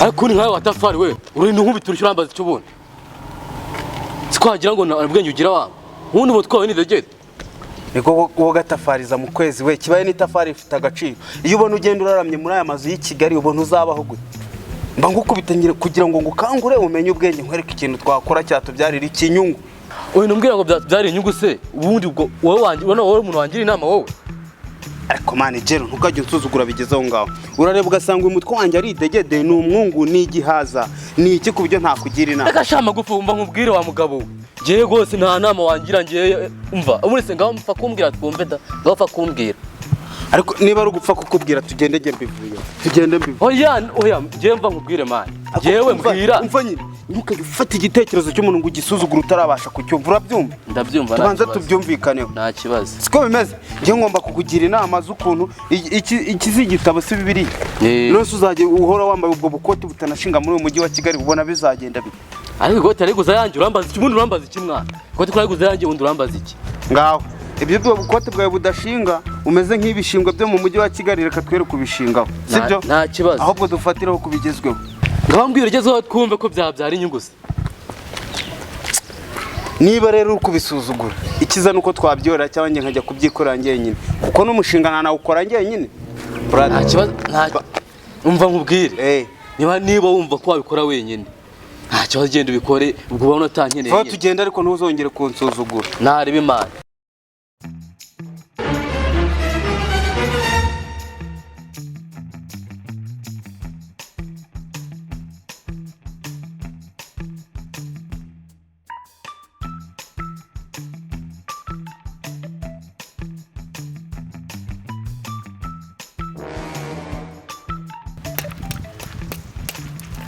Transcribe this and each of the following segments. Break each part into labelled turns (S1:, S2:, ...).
S1: ariko ni nkawe watafari we uri nkubita urusha urambaza icyo ubona sikwagira ngo ubwenge ugira wa ubundi mutwawe n'idegede
S2: niko wo gatafariza mu kwezi we kibaye n'itafari ifite agaciro iyo ubona ugenda uraramye muri aya mazu y'i Kigali ubona uzabaho gute mba ngukubitangire kugira ngo ngukangure umenye ubwenge nkwereke ikintu twakora cyatubyarira ikinyungu
S1: oye numbwira ngo byari inyungu se ubundi ubwo wowe wanje ubona wowe umuntu wangira inama wowe
S2: ariko manager ntukajye unsuzugura bigezeho ngaho urareba ugasanga umutwe wanjye ari idegede ni umwungu ni igihaza ni iki ku buryo ntakugira inama
S1: agashama gufu umva nkubwire wa mugabo ngiye rwose nta nama wangira ngiye umva umurese ngaho mfa kumbwira twumve da ngaho fa kumbwira
S2: ariko niba ari ugupfa kukubwira tugende nge mbivuye tugende mbivuye
S1: oya ngiye mva nkubwire mani ngewe mbwira
S2: umva nyine ntukajye ufata igitekerezo cy'umuntu ngo ugisuzugure utarabasha kucyumva urabyumva
S1: ndabyumva
S2: tubanza tubyumvikaneho
S1: nta kibazo
S2: siko bimeze ngiye ngomba kukugira inama z'ukuntu ikizigitabo si bibiri nose uzajya uhora wambaye ubwo bukoti butanashinga muri uyu mujyi wa Kigali ubona bizagenda bite
S1: ariko gote ariguza yanjye urambaza iki ubundi urambaza iki mwana gote ko ariguza yanjye ubundi urambaza iki
S2: ngaho ibyo bwo bukoti bwawe budashinga umeze nk'ibishingwe byo mu mujyi wa Kigali reka twere kubishingaho sibyo
S1: nta kibazo
S2: ahubwo dufatiraho kubigezweho
S1: ngaho mbwira ugezeho twumve ko byabyara inyungu se
S2: niba rero uri kubisuzugura ikiza nuko twabyora cyangwa njye nkajya kubyikorera njyenyine kuko n'umushinga nawukora njyenyine
S1: nta kibazo umva nkubwire niba wumva ko wabikora wenyine nta kibazo genda ubikore ubwo ubona utankeneye
S2: vuba tugenda ariko ntuzongere kunsuzugura
S1: ntarebe imana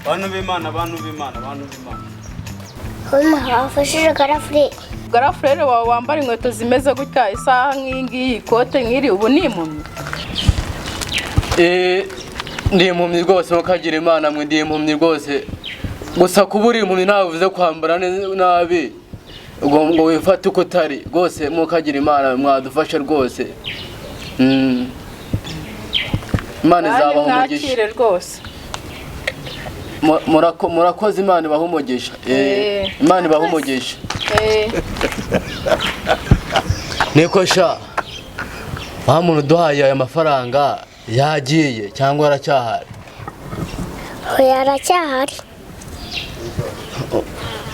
S2: Bantu b'Imana
S3: hafashije
S4: garafurere wawe wambara inkweto zimeze gutya isaha nk'ingiyi ikote nk'iri ubu ni impumyi
S1: ndi impumyi rwose mukagira imana mwe ndi impumyi rwose gusa kuba uri impumyi ntawe uvuze kwambara nabi ngo wifate uko utari rwose mukagira imana mwadufasha rwose imana izabaho umugisha
S4: rwose
S1: murakoze imana ibaha umugisha imana ibaha umugisha niko sha wa muntu uduhaye aya mafaranga yagiye cyangwa aracyahari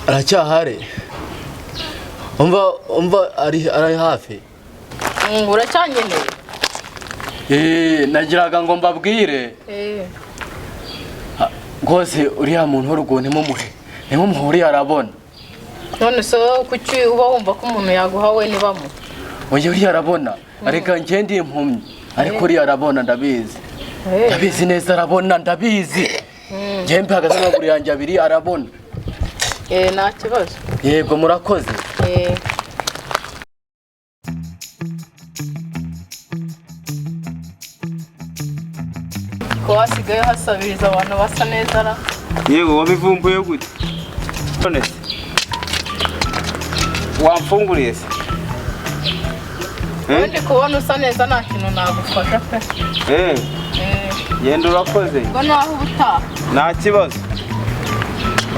S1: aracyahari umva ari hafi
S4: uracyanyeneye
S1: nagiraga ngo mbabwire rwose uriya muntu w'urugo ntimumuhe uriya arabona
S4: none se kuki uba wumva ko umuntu yaguha we ntibamuhe
S1: oya uriya arabona areka njye ndi impumyi ariko uriya arabona ndabizi neza arabona ndabizi njye mpagaze amaguru yanjye abiri arabona
S4: nta kibazo
S1: yego murakoze
S4: ko hasigaye hasabiriza abantu basa neza ra
S2: yego wabivumbuye gute none wamfunguriye se
S4: ndi kubona usa neza nta kintu nagufasha pe
S2: yenda urakoze
S4: ngo naho ubutaha
S2: nta kibazo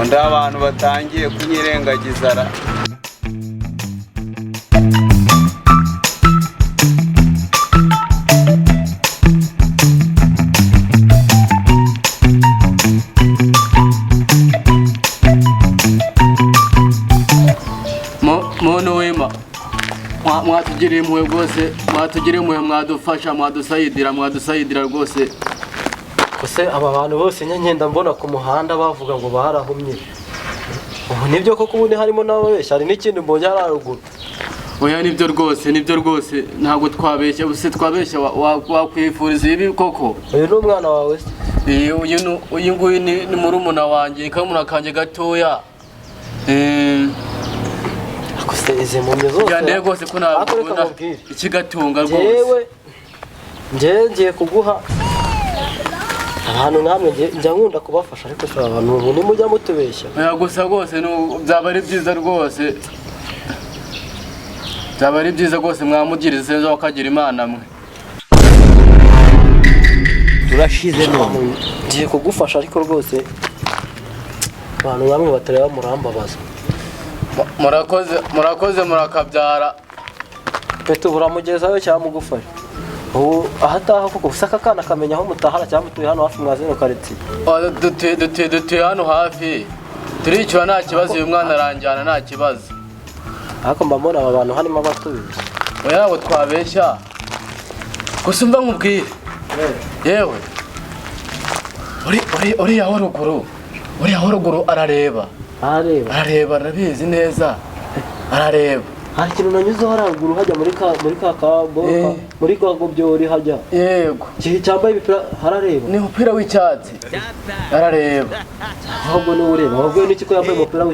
S2: undi abantu batangiye kunyirengagiza ra
S1: muntu wema mwatugiriye impuhwe rwose mwatugiriye impuhwe mwadufasha mwadusayidira rwose
S5: ese aba bantu bose nyagenda mbona ku muhanda bavuga ngo barahumye ubu nibyo koko ubundi harimo n'ababeshya hari n'ikindi mbonye hari haruguru
S1: oya nibyo rwose ntabwo twabeshya buse twabeshya wakwifuriza ibi koko
S5: uyu ni umwana wawe se
S1: uyu nguyu ni murumuna wanjye kamuna kanjye gatoya
S5: se izi mpumyi zose
S1: yandeye rwose ko nabona ikigatunga rwose
S5: yewe ngiye kuguha ahantu namwe njya nkunda kubafasha ariko se abantu ubu nimujya mutubeshya
S1: oya gusa rwose byaba ari byiza rwose byaba ari byiza rwose mwamugiriza neza wakagira imana mwe
S3: urashize none.
S5: ngiye kugufasha ariko rwose abantu bamwe batareba murambabaza.
S1: murakoze murakabyara.
S5: Petu buramugezayo cyangwa mugufasha. Ubu ahataha kuko usaka kana kamenya aho mutahara cyangwa mutuye hano hafi mwazino karitsiye.
S1: dutuye hano hafi turicyura nta kibazo, uyu mwana aranjyana nta kibazo.
S5: Ariko mba mbona aba bantu harimo abatuye.
S1: oya ntabwo twabeshya, gusa umva nkubwire yewe uriya wa ruguru arareba arabizi neza arareba.
S5: Hari ikintu nanyuzeho haraguru hajya muri ka kaboka muri ka gobyori hajya.
S1: Yego
S5: Kihi cyambaye ibipira harareba.
S1: ni umupira w'icyatsi arareba.
S5: Ahubwo ni ureba ahubwo ni iki ko yambaye umupira